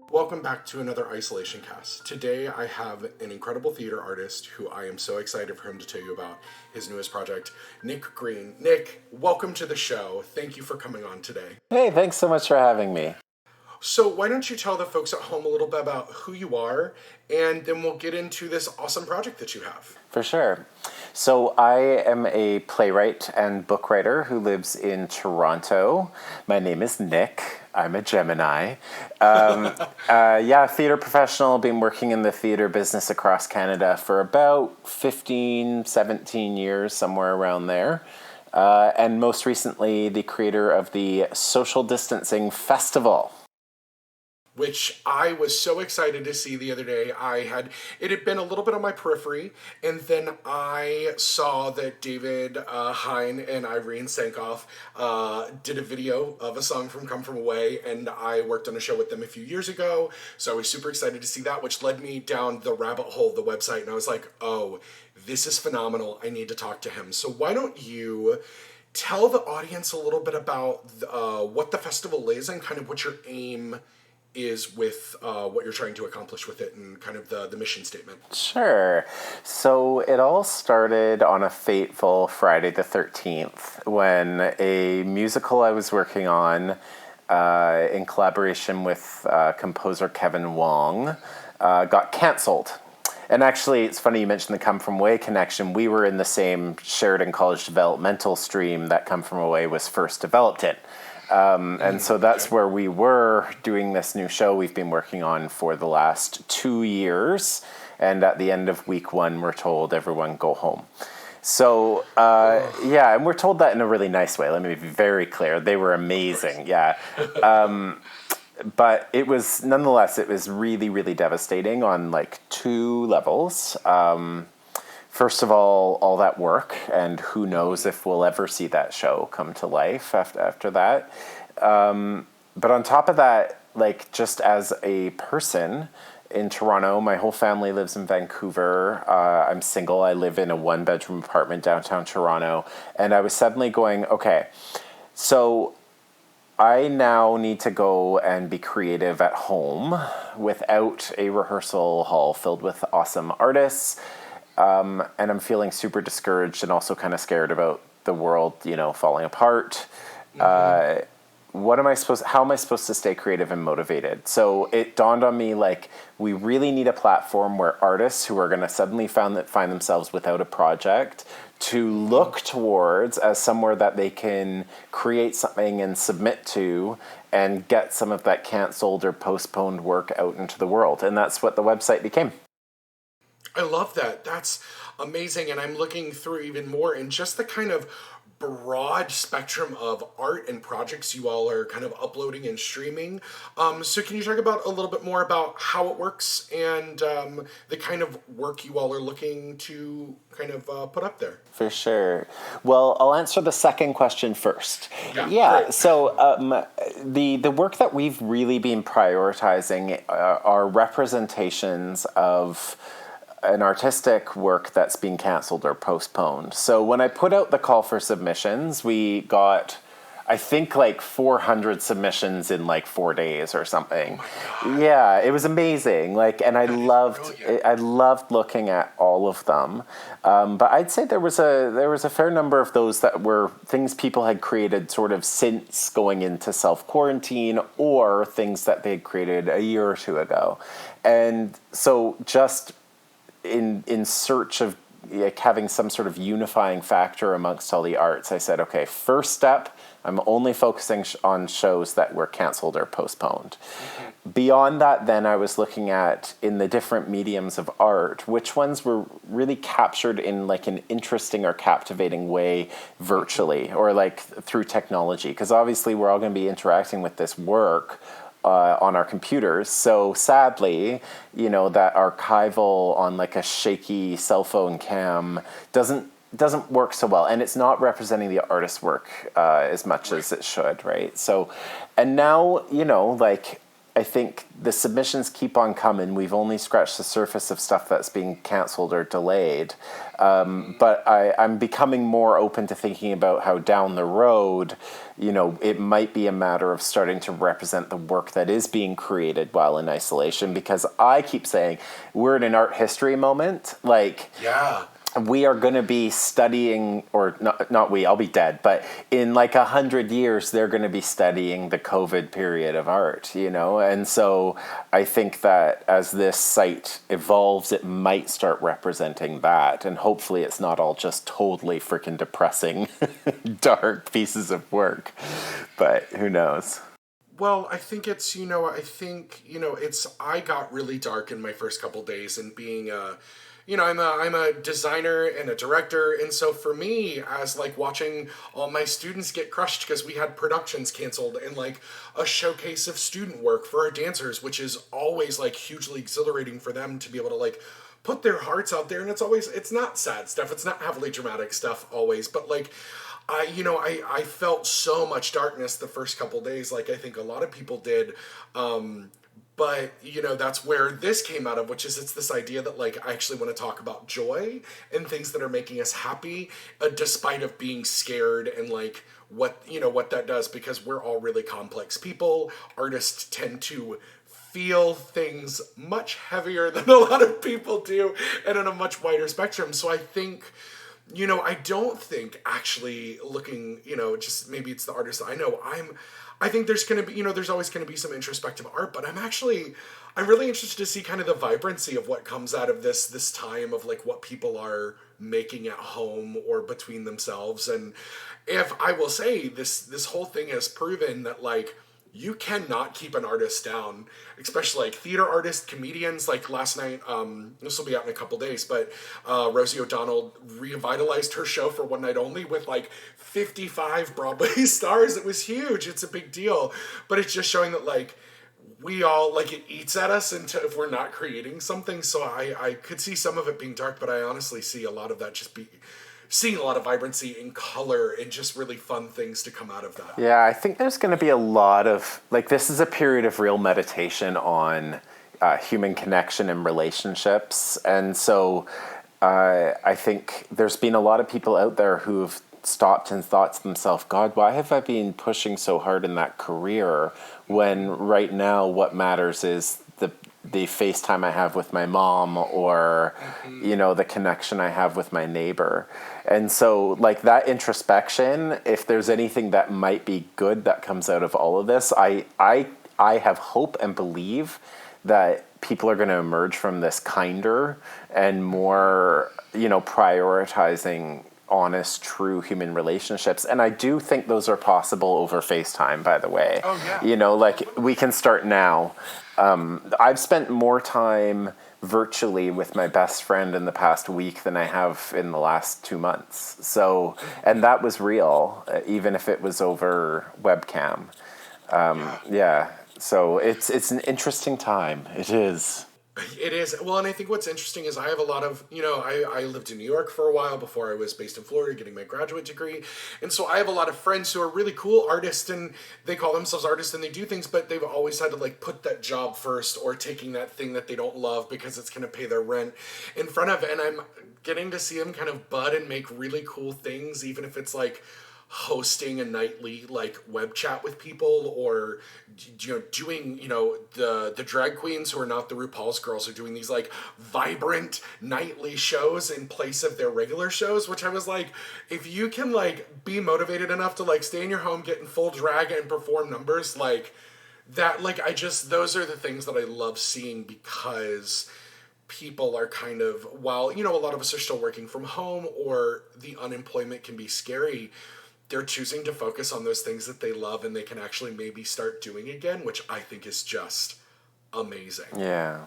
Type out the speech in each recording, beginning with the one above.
Welcome back to another Isolation Cast. Today I have an incredible theater artist who I am so excited for him to tell you about his newest project, Nick Green. Nick, welcome to the show. Thank you for coming on today. Hey, thanks so much for having me. So why don't you tell the folks at home a little bit about who you are, and then we'll get into this awesome project that you have. For sure. So I am a playwright and book writer who lives in Toronto. My name is Nick. I'm a Gemini. Theater professional. Been working in the theater business across Canada for about 15, 17 years, somewhere around there. And most recently, the creator of the Social Distancing Festival. Which I was so excited to see the other day. It had been a little bit on my periphery, and then I saw that David Hein and Irene Sankoff did a video of a song from Come From Away, and I worked on a show with them a few years ago, so I was super excited to see that, which led me down the rabbit hole of the website, and I was like, oh, this is phenomenal, I need to talk to him. So why don't you tell the audience a little bit about what the festival is and kind of what your aim is with what you're trying to accomplish with it and kind of the mission statement. Sure. So it all started on a fateful Friday the 13th when a musical I was working on in collaboration with composer Kevin Wong got canceled. And actually, it's funny you mentioned the Come From Away connection. We were in the same Sheridan College developmental stream that Come From Away was first developed in. And so that's where we were doing this new show we've been working on for the last 2 years. And at the end of week 1, we're told everyone go home. So, and we're told that in a really nice way. Let me be very clear. They were amazing. Yeah. But it was, nonetheless, it was really, really devastating on like 2 levels. First of all that work, and who knows if we'll ever see that show come to life after that. But on top of that, like just as a person in Toronto, my whole family lives in Vancouver. I'm single. I live in a 1-bedroom apartment downtown Toronto. And I was suddenly going, okay, so I now need to go and be creative at home without a rehearsal hall filled with awesome artists. And I'm feeling super discouraged and also kind of scared about the world, falling apart. Mm-hmm. How am I supposed to stay creative and motivated? So it dawned on me, like, we really need a platform where artists who are going to suddenly find themselves without a project to look towards as somewhere that they can create something and submit to and get some of that canceled or postponed work out into the world. And that's what the website became. I love that. That's amazing. And I'm looking through even more in just the kind of broad spectrum of art and projects you all are kind of uploading and streaming. So can you talk about a little bit more about how it works and the kind of work you all are looking to kind of put up there? For sure. Well, I'll answer the second question first. Yeah. So the work that we've really been prioritizing are representations of an artistic work that's being canceled or postponed. So when I put out the call for submissions, we got, I think, like 400 submissions in like 4 days or something. Oh yeah, it was amazing. Like, and I loved looking at all of them. But I'd say there was a fair number of those that were things people had created sort of since going into self-quarantine, or things that they had created a year or 2 ago. And so just in search of having some sort of unifying factor amongst all the arts, I said, okay, first step, I'm only focusing on shows that were canceled or postponed. Mm-hmm. Beyond that, then I was looking at, in the different mediums of art, which ones were really captured in like an interesting or captivating way virtually or like through technology. Because obviously we're all going to be interacting with this work on our computers. So sadly, that archival on like a shaky cell phone cam doesn't work so well, and it's not representing the artist's work as much as it should, right? So, and now, like, I think the submissions keep on coming. We've only scratched the surface of stuff that's being canceled or delayed. But I'm becoming more open to thinking about how down the road, it might be a matter of starting to represent the work that is being created while in isolation. Because I keep saying we're in an art history moment. Like, Yeah. we are going to be studying, or not we, I'll be dead, but in like 100 years, they're going to be studying the COVID period of art, And so I think that as this site evolves, it might start representing that. And hopefully it's not all just totally freaking depressing, dark pieces of work. But who knows? Well, I think I got really dark in my first couple days, and being I'm a designer and a director, and so for me, as like watching all my students get crushed because we had productions canceled and like a showcase of student work for our dancers, which is always like hugely exhilarating for them to be able to like put their hearts out there, and it's not sad stuff, it's not heavily dramatic stuff always, but like I felt so much darkness the first couple days, like I think a lot of people did. But, that's where this came out of, which is it's this idea that, like, I actually want to talk about joy and things that are making us happy, despite of being scared and, like, what that does, because we're all really complex people. Artists tend to feel things much heavier than a lot of people do and on a much wider spectrum. So I think... I don't think actually looking, just maybe it's the artist that I know. I think there's going to be, there's always going to be some introspective art, but I'm really interested to see kind of the vibrancy of what comes out of this time of like what people are making at home or between themselves. And if I will say this whole thing has proven that like, you cannot keep an artist down, especially like theater artists, comedians. Like last night, this will be out in a couple days, but Rosie O'Donnell revitalized her show for one night only with like 55 Broadway stars. It was huge. It's a big deal, but it's just showing that like we all like it eats at us if we're not creating something. So I could see some of it being dark, but I honestly see a lot of that seeing a lot of vibrancy and color and just really fun things to come out of that. Yeah, I think there's going to be a lot of, like, this is a period of real meditation on human connection and relationships. And so I think there's been a lot of people out there who've stopped and thought to themselves, God, why have I been pushing so hard in that career when right now what matters is the FaceTime I have with my mom or, the connection I have with my neighbor. And so like that introspection, if there's anything that might be good that comes out of all of this, I have hope and believe that people are going to emerge from this kinder and more, prioritizing honest, true human relationships. And I do think those are possible over FaceTime, by the way. Oh, yeah. Like we can start now. I've spent more time virtually with my best friend in the past week than I have in the last 2 months. So, and that was real, even if it was over webcam. Yeah. So it's an interesting time. It is. It is. Well, and I think what's interesting is I have a lot of, I lived in New York for a while before I was based in Florida getting my graduate degree. And so I have a lot of friends who are really cool artists and they call themselves artists and they do things, but they've always had to like put that job first or taking that thing that they don't love because it's going to pay their rent in front of. And I'm getting to see them kind of bud and make really cool things, even if it's like hosting a nightly like web chat with people or doing the drag queens who are not the RuPaul's girls are doing these like vibrant nightly shows in place of their regular shows, which I was like, if you can like be motivated enough to like stay in your home, get in full drag and perform numbers like that, like those are the things that I love seeing because people are kind of, while a lot of us are still working from home or the unemployment can be scary, they're choosing to focus on those things that they love and they can actually maybe start doing again, which I think is just amazing. Yeah.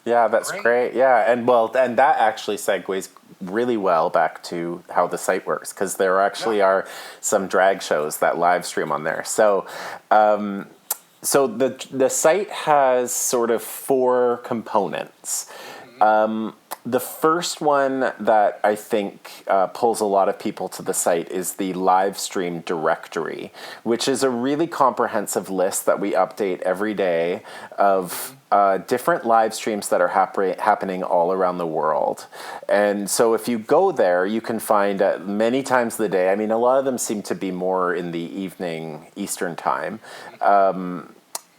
Yeah, that's great. Yeah. And that actually segues really well back to how the site works, because there actually are some drag shows that live stream on there. So, so the site has sort of 4 components. The first one that I think pulls a lot of people to the site is the live stream directory, which is a really comprehensive list that we update every day of different live streams that are happening all around the world. And so if you go there, you can find many times of the day, I mean, a lot of them seem to be more in the evening Eastern time.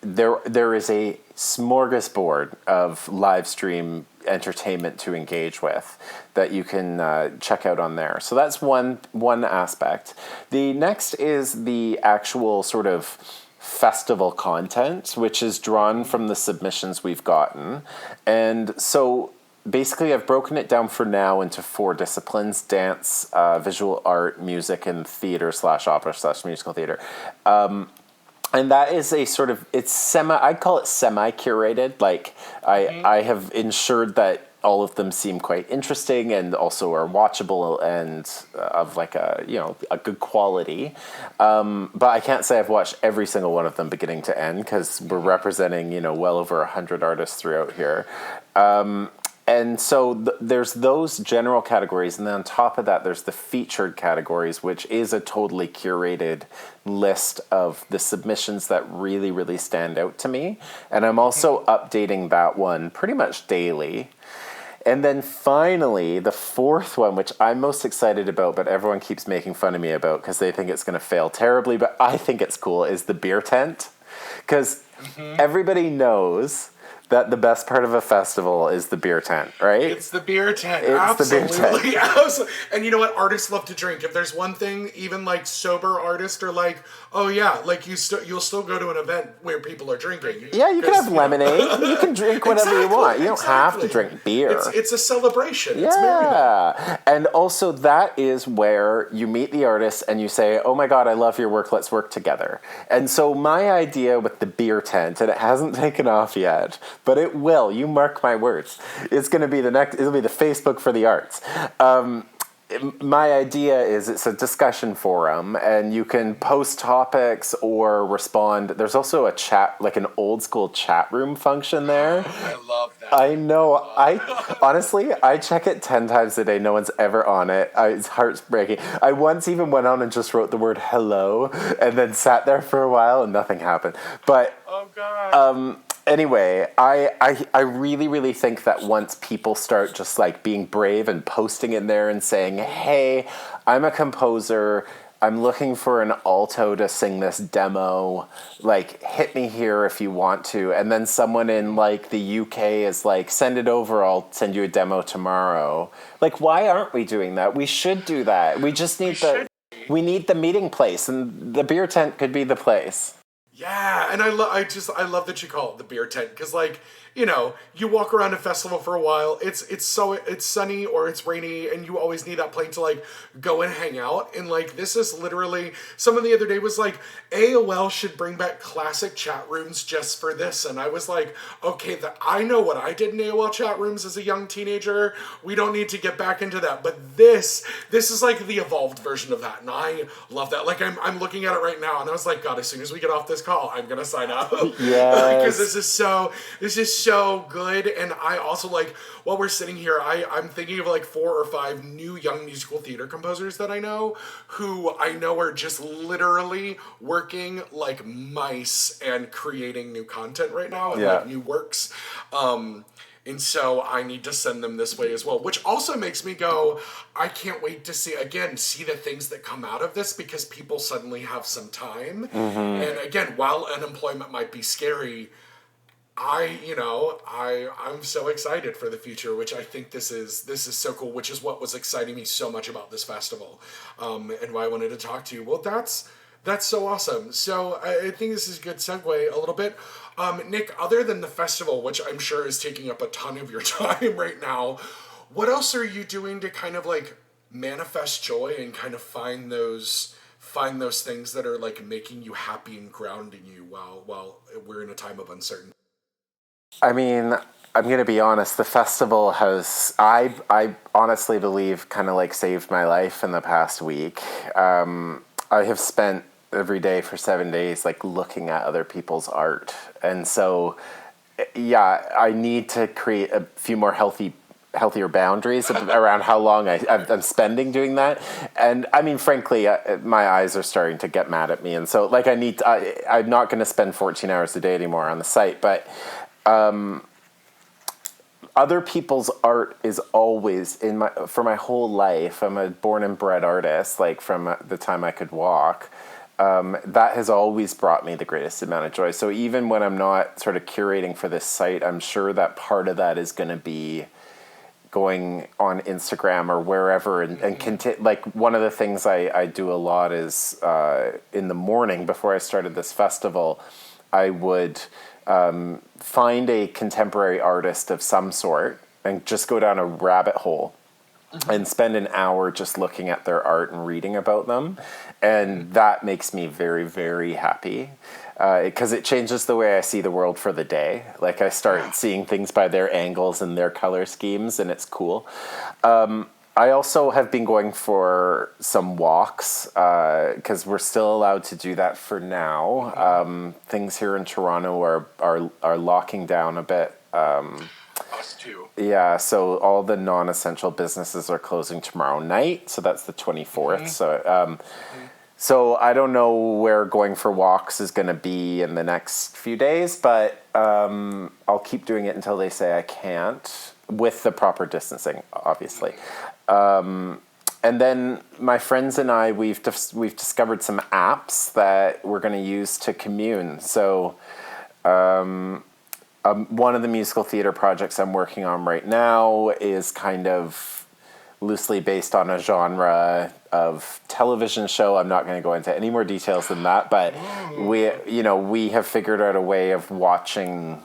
There is a smorgasbord of live stream entertainment to engage with that you can check out on there. So that's one aspect. The next is the actual sort of festival content, which is drawn from the submissions we've gotten. And so basically I've broken it down for now into 4 disciplines: dance, visual art, music, and theater / opera / musical theater. And that is a sort of, I'd call it semi-curated. Like, I have ensured that all of them seem quite interesting and also are watchable and of like a good quality. But I can't say I've watched every single one of them beginning to end, because we're representing, well over 100 artists throughout here. And so there's those general categories, and then on top of that, there's the featured categories, which is a totally curated list of the submissions that really, really stand out to me. And I'm also updating that one pretty much daily. And then finally, the 4th one, which I'm most excited about, but everyone keeps making fun of me about because they think it's going to fail terribly, but I think it's cool, is the beer tent. Because everybody knows that the best part of a festival is the beer tent, right? It's the beer tent. It's absolutely. the beer tent. Absolutely. And you know what? Artists love to drink. If there's one thing, even like sober artists are like, oh yeah, like you'll still go to an event where people are drinking. Yeah, you can have lemonade. You can drink whatever you want. You don't have to drink beer. It's a celebration. Yeah. It's merriment. And also that is where you meet the artist and you say, oh my God, I love your work. Let's work together. And so my idea with the beer tent, and it hasn't taken off yet, but it will. You mark my words. It's going to be it'll be the Facebook for the arts. My idea is it's a discussion forum, and you can post topics or respond. There's also a chat, like an old school chat room function there. I love that. I know. Honestly, I check it 10 times a day. No one's ever on it. It's heartbreaking. I once even went on and just wrote the word hello and then sat there for a while and nothing happened. But oh God. Anyway, I really, really think that once people start just like being brave and posting in there and saying, hey, I'm a composer, I'm looking for an alto to sing this demo, like hit me here if you want to. And then someone in like the UK is like, send it over, I'll send you a demo tomorrow. Like, why aren't we doing that? We should do that. We just need we need the meeting place, and the beer tent could be the place. Yeah, and I love that you call it the beer tent, because like, you walk around a festival for a while, it's sunny or it's rainy, and you always need that place to like go and hang out. And like, this is literally, someone the other day was like, AOL should bring back classic chat rooms just for this. And I was like, okay, I know what I did in AOL chat rooms as a young teenager. We don't need to get back into that. But this is like the evolved version of that, and I love that. Like, I'm looking at it right now, and I was like, God, as soon as we get off this call, I'm gonna sign up. Yes. Because this is so good. And I also, like, while we're sitting here, I'm thinking of like 4 or 5 new young musical theater composers that I know, who I know are just literally working like mice and creating new content right now, and like new works. And so I need to send them this way as well, which also makes me go, I can't wait to see the things that come out of this, because people suddenly have some time. And again, while unemployment might be scary, I'm so excited for the future, which I think this is so cool, which is what was exciting me so much about this festival, and why I wanted to talk to you. Well, that's so awesome. So I think this is a good segue a little bit. Nick, other than the festival, which I'm sure is taking up a ton of your time right now, what else are you doing to kind of like manifest joy and kind of find those things that are like making you happy and grounding you while we're in a time of uncertainty? I mean, I'm going to be honest, the festival has, I honestly believe, kind of like saved my life in the past week. I have spent every day for 7 days like looking at other people's art. And so, yeah, I need to create a few more healthy healthier boundaries around how long I'm spending doing that. And I mean, frankly, my eyes are starting to get mad at me. And so, like, I'm not going to spend 14 hours a day anymore on the site. But other people's art is always for my whole life. I'm a born and bred artist, like from the time I could walk. That has always brought me the greatest amount of joy. So even when I'm not sort of curating for this site, I'm sure that part of that is going to be going on Instagram or wherever like one of the things I do a lot is in the morning before I started this festival, I would find a contemporary artist of some sort and just go down a rabbit hole and spend an hour just looking at their art and reading about them. And that makes me very, very happy because it changes the way I see the world for the day. Like I start seeing things by their angles and their color schemes, and it's cool. I also have been going for some walks because we're still allowed to do that for now. Things here in Toronto are locking down a bit. Us too. Yeah, so all the non-essential businesses are closing tomorrow night. So that's the 24th. So I don't know where going for walks is going to be in the next few days, but I'll keep doing it until they say I can't, with the proper distancing, obviously. And then my friends and I, we've discovered some apps that we're going to use to commune. So one of the musical theater projects I'm working on right now is kind of loosely based on a genre of television show. I'm not going to go into any more details than that, but we have figured out a way of watching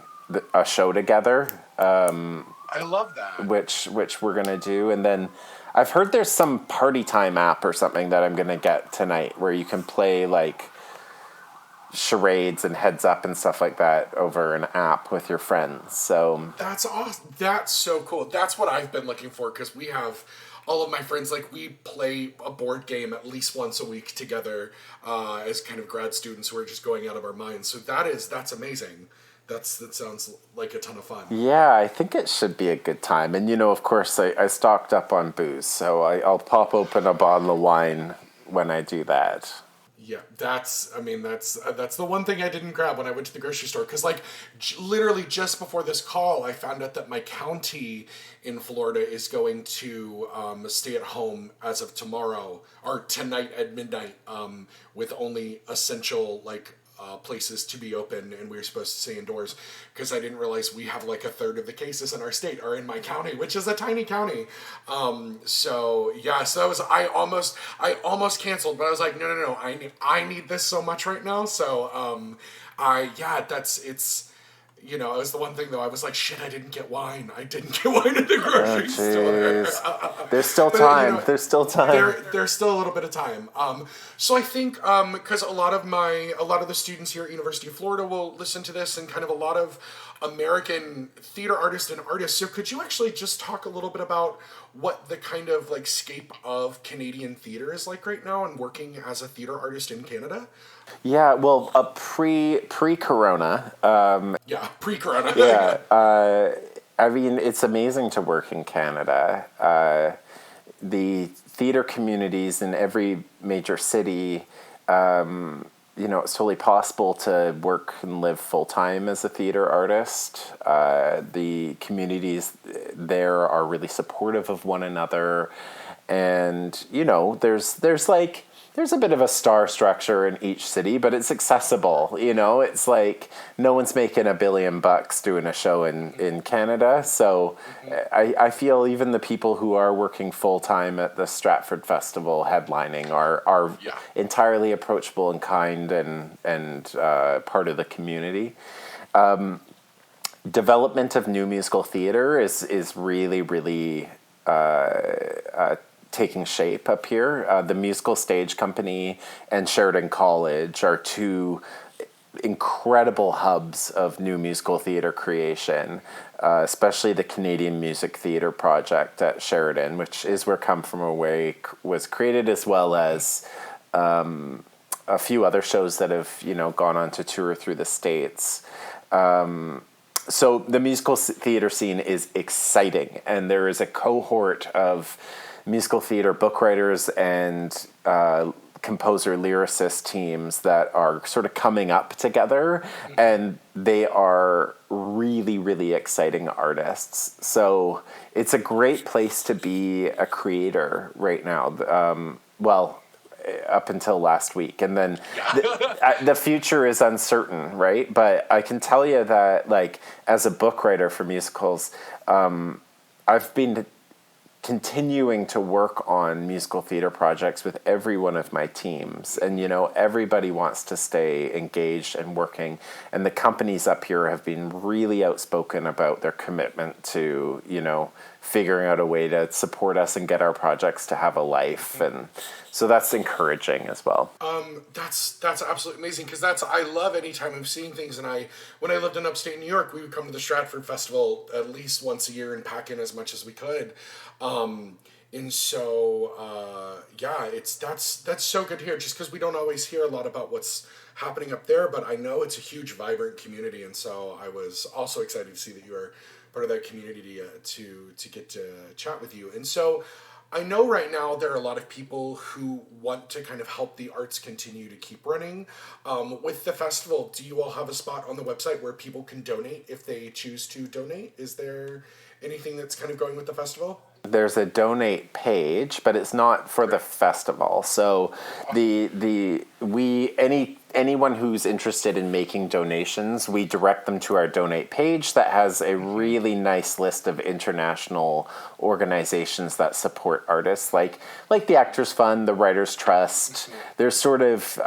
a show together. I love that. Which we're going to do. And then I've heard there's some party time app or something that I'm going to get tonight where you can play like charades and heads up and stuff like that over an app with your friends. So that's awesome. That's so cool. That's what I've been looking for because we have all of my friends, like we play a board game at least once a week together as kind of grad students who are just going out of our minds. So that's amazing. That sounds like a ton of fun. Yeah, I think it should be a good time. And, of course, I stocked up on booze, so I'll pop open a bottle of wine when I do that. Yeah, that's the one thing I didn't grab when I went to the grocery store. Because, like, literally just before this call, I found out that my county in Florida is going to stay at home as of tomorrow, or tonight at midnight, with only essential, like, places to be open, and we were supposed to stay indoors because I didn't realize we have like a third of the cases in our state are in my county, which is a tiny county. So that was I almost canceled, but I was like, no, I need this so much right now. So it was the one thing though. I was like, shit, I didn't get wine. I didn't get wine at the grocery store. There's still time. There's still time. There's still a little bit of time. So I think because a lot of the students here at University of Florida will listen to this, and kind of a lot of American theater artists and artists. So could you actually just talk a little bit about what the kind of like scape of Canadian theater is like right now, and working as a theater artist in Canada? Yeah, well, pre-corona. Pre-corona. Yeah, I mean, it's amazing to work in Canada. The theater communities in every major city, it's totally possible to work and live full-time as a theater artist. The communities there are really supportive of one another. And, there's a bit of a star structure in each city, but it's accessible. It's like no one's making $1 billion doing a show in Canada. So I feel even the people who are working full time at the Stratford Festival headlining are entirely approachable and kind and part of the community. Development of new musical theater is really, really taking shape up here. The Musical Stage Company and Sheridan College are two incredible hubs of new musical theater creation, especially the Canadian Music Theater Project at Sheridan, which is where Come From Away was created, as well as a few other shows that have gone on to tour through the States. So the musical theater scene is exciting, and there is a cohort of musical theater book writers and composer lyricist teams that are sort of coming up together, and they are really, really exciting artists. So it's a great place to be a creator right now. Well, up until last week, and then the future is uncertain, right? But I can tell you that, like, as a book writer for musicals, I've been continuing to work on musical theater projects with every one of my teams, and everybody wants to stay engaged and working, and the companies up here have been really outspoken about their commitment to figuring out a way to support us and get our projects to have a life, and so that's encouraging as well. That's absolutely amazing, because I love anytime I'm seeing things. And when I lived in upstate New York, we would come to the Stratford Festival at least once a year and pack in as much as we could. And so yeah, that's so good to hear, just because we don't always hear a lot about what's happening up there, but I know it's a huge, vibrant community, and so I was also excited to see that you are part of that community to get to chat with you. And so I know right now there are a lot of people who want to kind of help the arts continue to keep running. With the festival, do you all have a spot on the website where people can donate if they choose to donate? Is there anything that's kind of going with the festival? There's a donate page, but it's not for the festival. So anyone who's interested in making donations, we direct them to our donate page that has a really nice list of international organizations that support artists, like the Actors Fund, the Writers Trust. There's sort of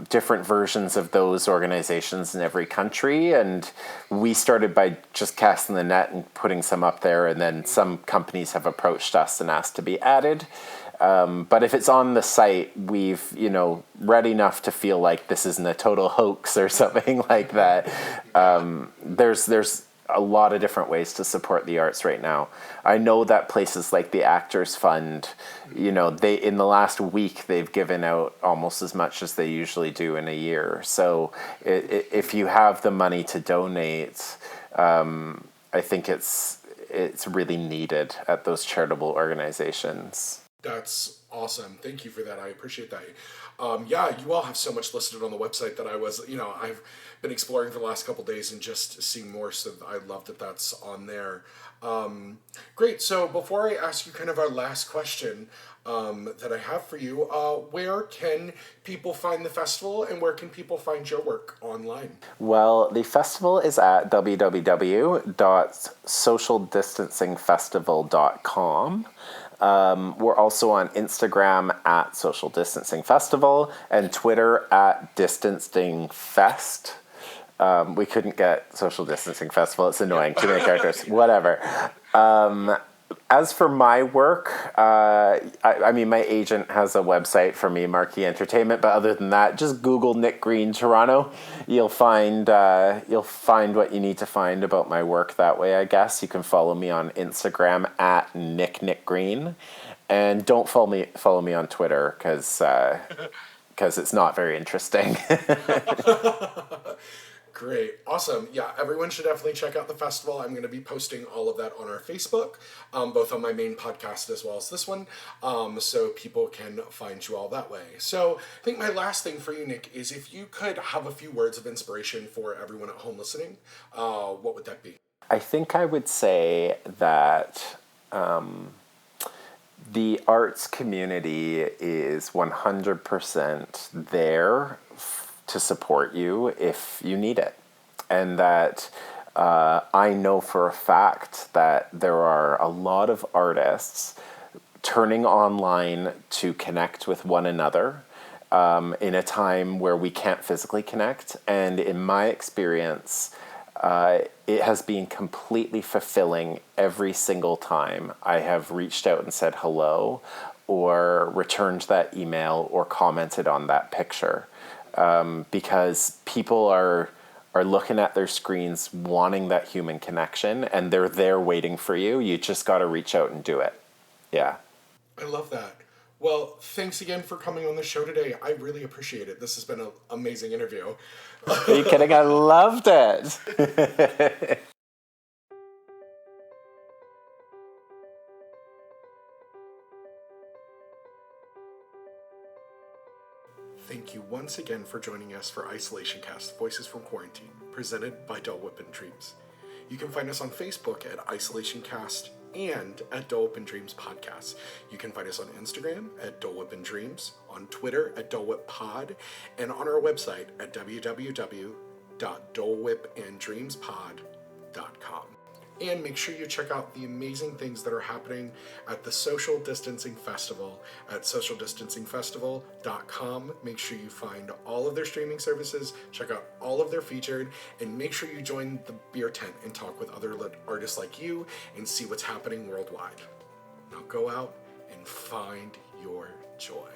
different versions of those organizations in every country, and we started by just casting the net and putting some up there, and then some companies have approached us and asked to be added. But if it's on the site, we've, read enough to feel like this isn't a total hoax or something like that. There's a lot of different ways to support the arts right now. I know that places like the Actors Fund, they in the last week they've given out almost as much as they usually do in a year. So if you have the money to donate, I think it's really needed at those charitable organizations. That's awesome. Thank you for that. I appreciate that. Yeah, you all have so much listed on the website that I've been exploring for the last couple days and just seeing more. So I love that that's on there. Great. So before I ask you kind of our last question that I have for you, where can people find the festival, and where can people find your work online? Well, the festival is at www.socialdistancingfestival.com. We're also on Instagram at Social Distancing Festival and Twitter at DistancingFest. We couldn't get Social Distancing Festival. It's annoying. Too many characters. Whatever. As for my work, I mean, my agent has a website for me, Marquee Entertainment. But other than that, just Google Nick Green Toronto. You'll find what you need to find about my work that way. I guess you can follow me on Instagram at Nick Green, and don't follow me on Twitter because it's not very interesting. Great. Awesome. Yeah, everyone should definitely check out the festival. I'm going to be posting all of that on our Facebook, both on my main podcast as well as this one, so people can find you all that way. So I think my last thing for you, Nick, is if you could have a few words of inspiration for everyone at home listening, what would that be? I think I would say that the arts community is 100% there to support you if you need it. And that I know for a fact that there are a lot of artists turning online to connect with one another in a time where we can't physically connect. And in my experience, it has been completely fulfilling every single time I have reached out and said hello, or returned that email, or commented on that picture. Because people are looking at their screens wanting that human connection, and they're there waiting for you. You just got to reach out and do it. Yeah. I love that. Well, thanks again for coming on the show today. I really appreciate it. This has been an amazing interview. Are you kidding? I loved it. once again for joining us for Isolation Cast Voices from Quarantine, presented by Dole Whip and Dreams. You can find us on Facebook at Isolation Cast and at Dole Whip and Dreams Podcast. You can find us on Instagram at Dole Whip and Dreams, on Twitter at Dole Whip Pod, and on our website at www.dolewhipanddreamspod.com. And make sure you check out the amazing things that are happening at the Social Distancing Festival at socialdistancingfestival.com. Make sure you find all of their streaming services, check out all of their featured, and make sure you join the beer tent and talk with other artists like you and see what's happening worldwide. Now go out and find your joy.